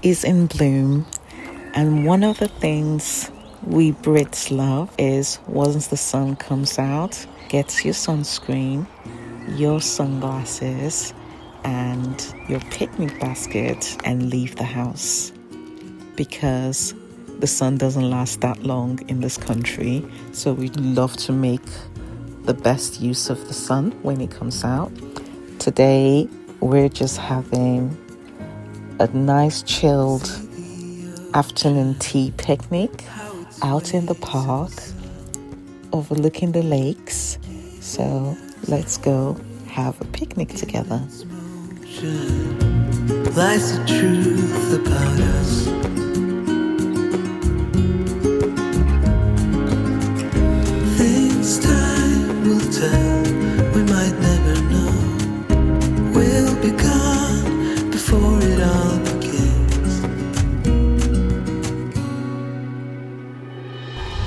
is in bloom, and one of the things we Brits love is once the sun comes out, get your sunscreen, your sunglasses, and your picnic basket and leave the house, because the sun doesn't last that long in this country. So we love to make the best use of the sun when it comes out. Today we're just having a nice chilled afternoon tea picnic out in the park overlooking the lakes. So let's go have a picnic together. Life's the truth about us. Things time will tell, we might never know. We'll be gone before it all begins.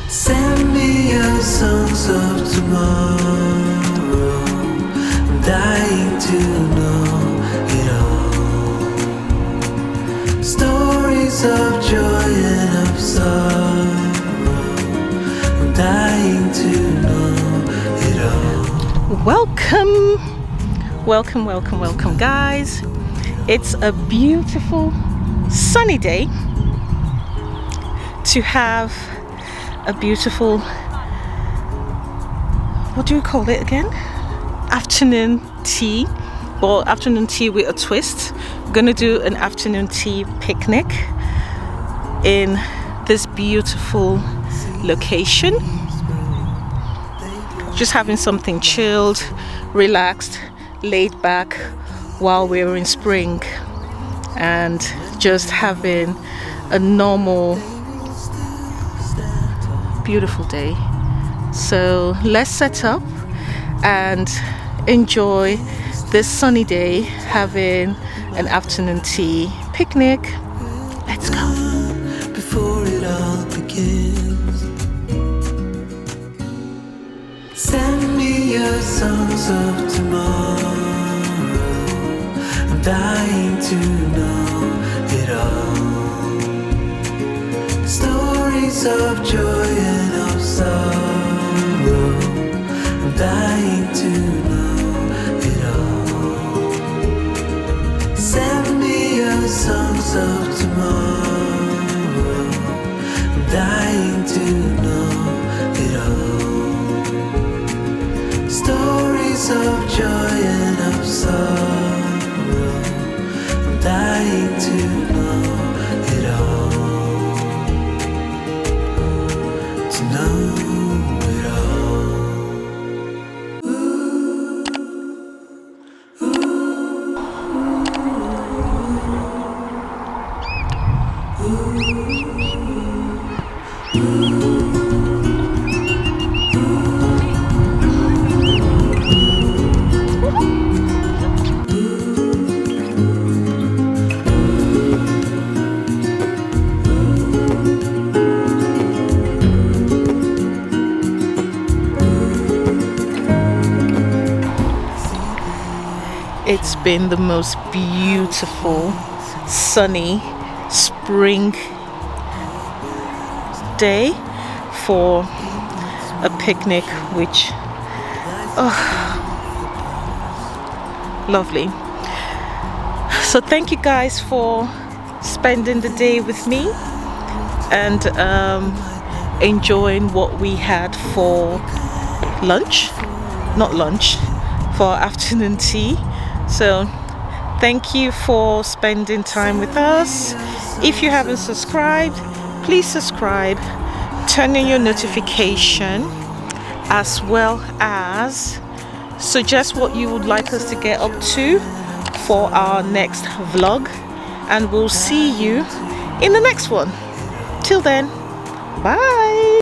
Send me your songs of tomorrow. I'm dying to know it all. Stories of joy and of sorrow. I'm dying to know it all. Welcome guys. It's a beautiful sunny day to have a beautiful, what do you call it again? Afternoon tea, or afternoon tea with a twist. We're gonna do an afternoon tea picnic in this beautiful location. Just having something chilled, relaxed, laid back while we're in spring, and just having a normal, beautiful day. So let's set up and enjoy this sunny day, having an afternoon tea picnic. Let's go. Before it all begins, send me your songs of tomorrow. I'm dying to know it all. Stories of joy and of sorrow. I'm dying to know it all. Send me your songs of tomorrow. I'm dying to know it all. Stories of joy and of sorrow. I'm dying to know it all. To know it all. It's been the most beautiful, sunny spring day for a picnic, which, lovely. So thank you guys for spending the day with me and enjoying what we had for for afternoon tea. So thank you for spending time with us. If you haven't subscribed, please subscribe, turn on your notification, as well as suggest what you would like us to get up to for our next vlog, and we'll see you in the next one. Till then, bye.